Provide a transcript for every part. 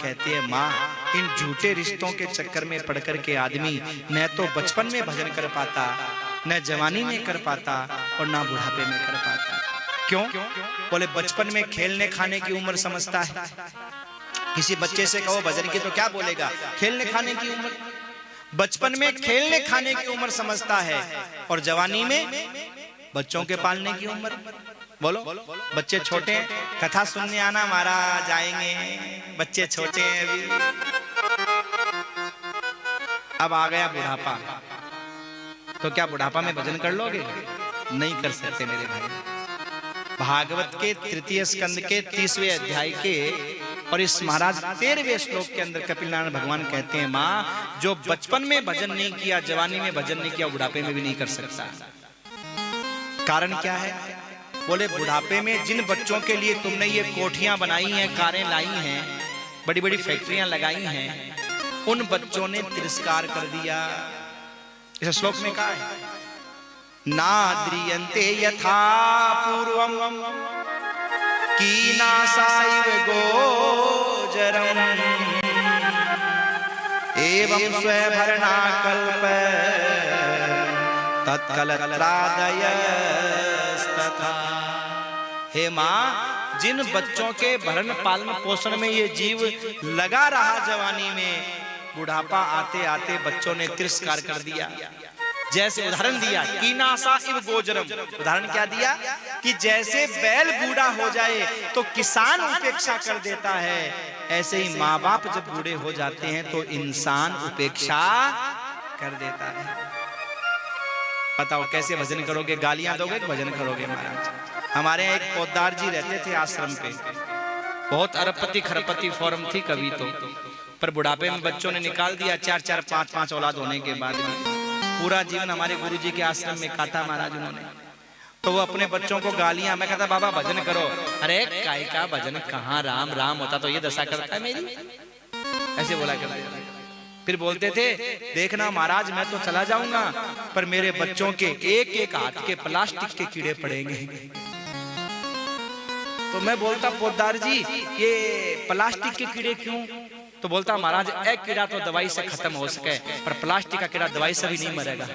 कहते हैं माँ, इन झूठे रिश्तों के चक्कर में पड़ कर के आदमी न तो बचपन में भजन कर पाता, न जवानी में कर पाता और ना बुढ़ापे में कर पाता। क्यों? बोले बचपन में खेलने खाने की उम्र समझता है। किसी बच्चे से कहो भजन की तो क्या बोलेगा? खेलने खाने की उम्र। बचपन में खेलने खाने की उम्र समझता है और जवानी में बच्चों के पालने की उम्र। बोलो, बच्चे छोटे हैं, कथा सुनने आना महाराज, आएंगे, बच्चे छोटे हैं अभी। अब आ गया बुढ़ापा, तो क्या बुढ़ापा में भजन कर लोगे? नहीं कर सकते मेरे भाई। भागवत के तृतीय स्कंद के 30वें अध्याय के और इस महाराज 13वें श्लोक के अंदर कपिल नारायण भगवान कहते हैं माँ, जो बचपन में भजन नहीं किया, जवानी में भजन नहीं किया, बुढ़ापे में भी नहीं कर सकता। कारण क्या है? बोले बुढ़ापे में जिन बच्चों के लिए तुमने ये कोठियां बनाई हैं, कारें लाई हैं, बड़ी बड़ी फैक्ट्रियां लगाई हैं, उन बच्चों ने तिरस्कार कर दिया। इस श्लोक में कहा है, नाद्रियन्ते यथा पूर्वम कीनासाइव गोचरम एवं स्वभरणा कल्प तत्कलत्रादयस्तथा। हे माँ, जिन बच्चों के भरण पालन पोषण में ये जीव लगा रहा, जवानी में बुढ़ापा आते आते बच्चों ने तिरस्कार कर दिया। जैसे उदाहरण दिया, कीनासा इव गोचरम। उदाहरण क्या दिया कि जैसे बैल बूढ़ा हो जाए तो किसान उपेक्षा कर देता है, ऐसे ही माँ बाप जब बूढ़े हो जाते हैं तो इंसान उपेक्षा कर देता है। बताओ कैसे भजन करोगे? गालियां दोगे तो भजन करोगे महाराज। हमारे यहाँ एक पोद्दार जी रहते थे आश्रम पे, बहुत अरबपति खरबपति फॉर्म थी कभी तो, पर बुढ़ापे में बच्चों ने निकाल दिया। 4-4 5-5 औलाद होने के बाद भी पूरा जीवन हमारे गुरुजी के आश्रम में काटा महाराज उन्होंने। तो वो अपने बच्चों को गालियां, मैं कहता बाबा भजन करो। अरे काय का भजन, कहाँ राम राम होता तो ये दशा करता है मेरी, ऐसे बोला करते। फिर बोलते थे, देखना महाराज मैं तो चला जाऊंगा पर मेरे बच्चों के एक एक हाथ के प्लास्टिक के कीड़े पड़ेंगे। तो मैं बोलता पोद्दार जी ये प्लास्टिक के कीड़े क्यों? तो बोलता महाराज एक कीड़ा तो दवाई से खत्म हो सके, पर प्लास्टिक का कीड़ा दवाई से भी नहीं मरेगा।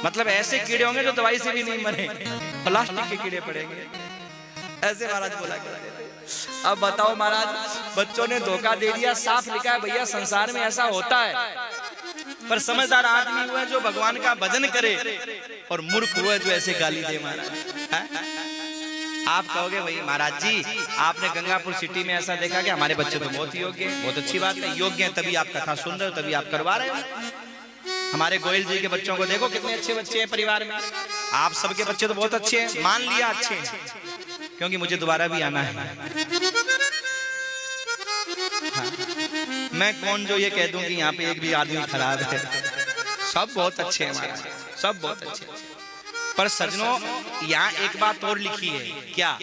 मतलब ऐसे कीड़े होंगे जो दवाई से भी नहीं मरे, प्लास्टिक के कीड़े पड़ेंगे, ऐसे महाराज बोला करते थे। अब बताओ महाराज, बच्चों ने धोखा दे दिया। साफ लिखा है भैया संसार में ऐसा होता है, पर समझदार आदमी हुए जो भगवान का भजन करे, और मूर्ख हुए जो ऐसे गाली दे महाराज। आप कहोगे भाई महाराज जी आपने गंगापुर सिटी में ऐसा देखा कि हमारे बच्चे तो बहुत योग्य हैं। बहुत अच्छी बात है, योग्य हैं तभी आप कथा सुन रहे हो, तभी आप करवा रहे हो। हमारे गोयल जी के बच्चों को देखो कितने अच्छे बच्चे हैं परिवार में। आप सबके बच्चे तो बहुत अच्छे हैं, मान लिया अच्छे हैं, क्योंकि मुझे दोबारा भी आना है। हाँ। मैं कौन जो ये कह दूं कि यहाँ पे एक भी आदमी खराब है। सब बहुत अच्छे हैं हमारे, सब बहुत अच्छे हैं। पर सजनों यहाँ एक बात और लिखी है, क्या?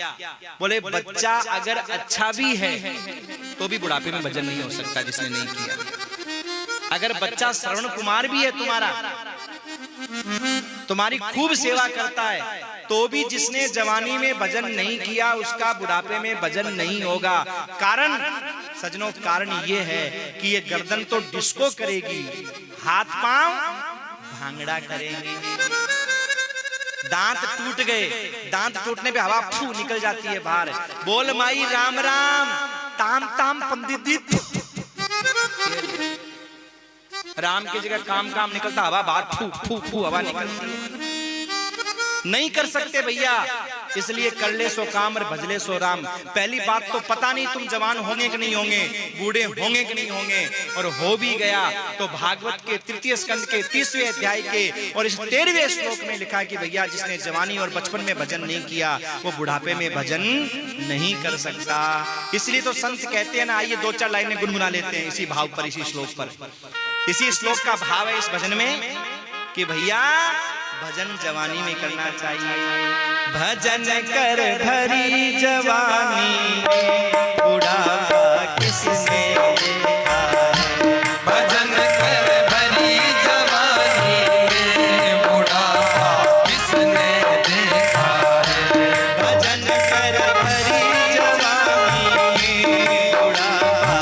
बोले बच्चा अगर अच्छा भी है तो भी बुढ़ापे में भजन नहीं हो सकता जिसने नहीं किया। अगर बच्चा श्रवण कुमार भी है तुम्हारा, तुम्हारी खूब सेवा करता है, तो भी जिसने जवानी में भजन नहीं किया उसका बुढ़ापे में भजन नहीं होगा। कारण सजनों, कारण ये है कि ये गर्दन तो डिस्को करेगी, हाथ पांव भांगड़ा करेंगे, दांत टूट गए, दांत टूटने पे हवा फू निकल जाती है बाहर, बोल माई राम राम, ताम ताम पंडित, राम की जगह काम काम निकलता, हवा बाहर फू फू फू हवा निकलती। नहीं कर सकते भैया, इसलिए कर ले सो काम और भजले सो राम। पहली बात तो पता नहीं तुम जवान होंगे कि नहीं होंगे, बूढ़े होंगे कि नहीं होंगे, और हो भी गया तो भागवत के तृतीय स्कंद के 30वें अध्याय के और इस 13वें श्लोक में लिखा कि भैया जिसने जवानी और बचपन में भजन नहीं किया वो बुढ़ापे में भजन नहीं कर सकता। इसलिए तो संत कहते हैं ना, आइए 2-4 लाइनें गुनगुना लेते हैं इसी भाव पर, इसी श्लोक पर। इसी श्लोक का भाव है इस भजन में कि भैया भजन जवानी में करना चाहिए। भजन कर भरी जवानी बुढ़ापा किसने देखा है, भजन कर भरी जवानी बुढ़ापा किसने देखा है, भजन कर भरी जवानी बुढ़ापा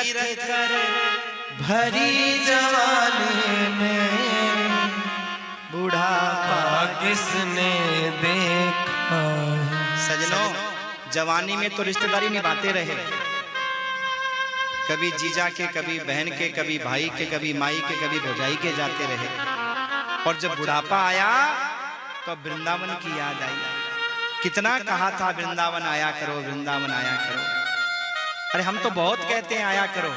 तीरथ कर भरी जवानी में बुढ़ापा किसने देखा। सजनों, जवानी में तो रिश्तेदारी निभाते रहे, कभी जीजा के, कभी बहन के, कभी भाई के, कभी माई के, कभी भौजाई के जाते रहे। और जब बुढ़ापा आया तो वृंदावन की याद आई। कितना कहा था वृंदावन आया करो, वृंदावन आया करो। अरे हम तो बहुत कहते हैं आया करो,